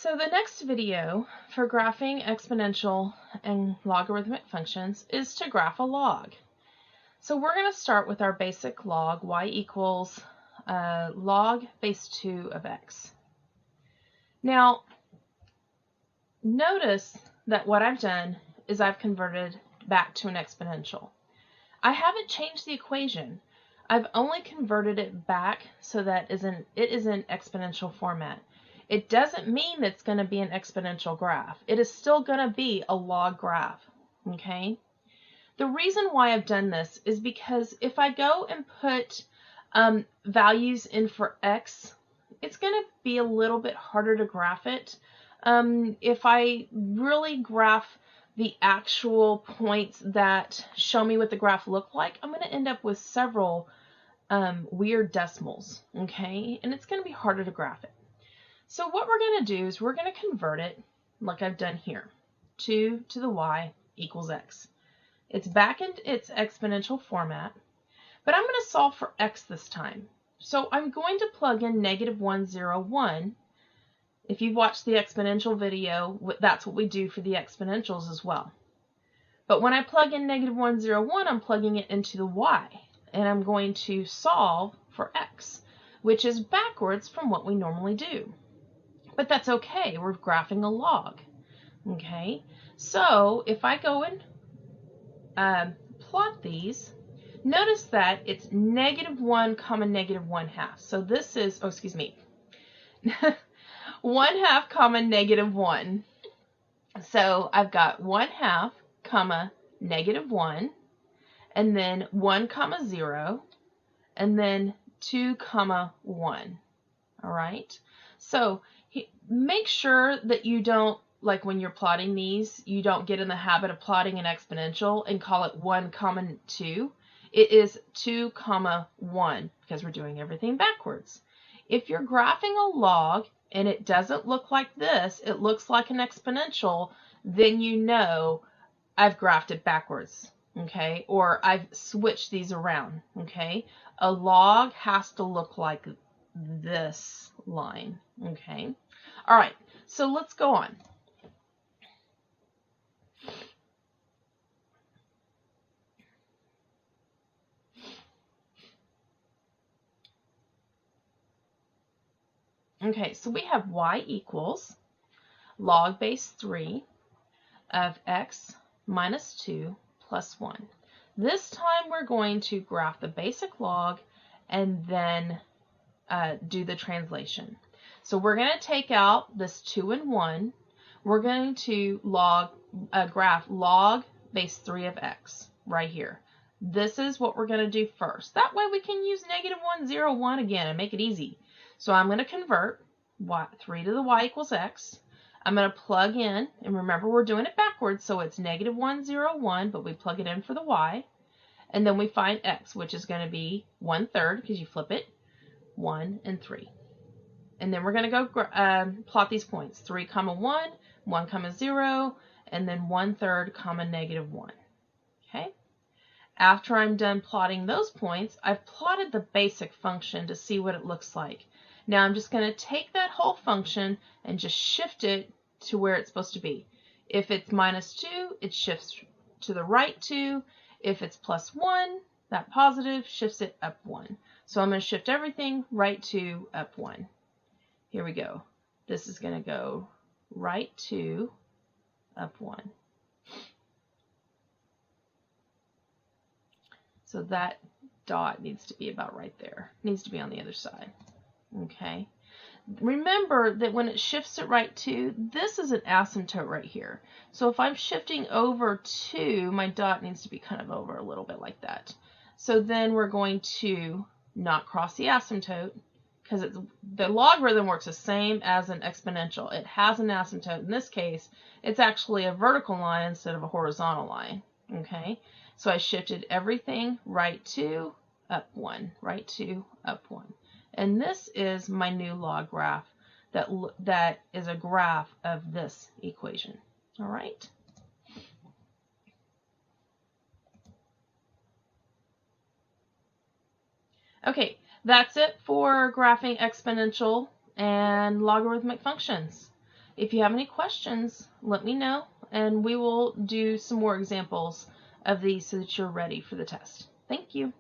So the next video for graphing exponential and logarithmic functions is to graph a log. So we're going to start with our basic log, y equals log base 2 of x. Now, notice that what I've done is I've converted back to an exponential. I haven't changed the equation. I've only converted it back so that it is in exponential format. It doesn't mean that it's going to be an exponential graph. It is still going to be a log graph, okay? The reason why I've done this is because if I go and put values in for x, it's going to be a little bit harder to graph it. If I really graph the actual points that show me what the graph looked like, I'm going to end up with several weird decimals, okay? And it's going to be harder to graph it. So what we're going to do is we're going to convert it like I've done here. 2 to the y equals x. It's back in its exponential format, but I'm going to solve for x this time. So I'm going to plug in -1, 0, 1. If you've watched the exponential video, that's what we do for the exponentials as well. But when I plug in -1, 0, 1, I'm plugging it into the y, and I'm going to solve for x, which is backwards from what we normally do. But that's okay, we're graphing a log, okay? So if I go and plot these, notice that it's -1, -1/2. So this is, 1/2, -1. So I've got 1/2, -1, and then 1, 0, and then 2, 1. All right? So make sure that you don't, like when you're plotting these, you don't get in the habit of plotting an exponential and call it 1, 2. It is 2, 1 because we're doing everything backwards. If you're graphing a log and it doesn't look like this, it looks like an exponential, then you know I've graphed it backwards, okay? Or I've switched these around, okay? A log has to look like this line, okay? All right, so let's go on. Okay, so we have y equals log base 3 of x minus 2 plus 1. This time we're going to graph the basic log and then do the translation. So we're going to take out this 2 and 1. We're going to graph log base 3 of x right here. This is what we're going to do first. That way we can use -1, 0, 1 again and make it easy. So I'm going to convert 3 to the y equals x. I'm going to plug in, and remember we're doing it backwards, so it's -1, 0, 1, but we plug it in for the y. And then we find x, which is going to be 1/3, because you flip it, 1 and 3. And then we're going to go plot these points, 3, 1, 1, 0, and then 1/3, -1. Okay? After I'm done plotting those points, I've plotted the basic function to see what it looks like. Now I'm just going to take that whole function and just shift it to where it's supposed to be. If it's -2, it shifts to the right 2. If it's +1, that positive shifts it up 1. So I'm going to shift everything right 2, up 1. Here we go. This is going to go right 2, up 1. So that dot needs to be about right there. It needs to be on the other side. Okay. Remember that when it shifts it right 2, this is an asymptote right here. So if I'm shifting over 2, my dot needs to be kind of over a little bit like that. So then we're going to not cross the asymptote, because the logarithm works the same as an exponential. It has an asymptote. In this case, it's actually a vertical line instead of a horizontal line. Okay. So I shifted everything right 2, up 1, right 2, up 1. And this is my new log graph that is a graph of this equation. All right. Okay, that's it for graphing exponential and logarithmic functions. If you have any questions, let me know, and we will do some more examples of these so that you're ready for the test. Thank you.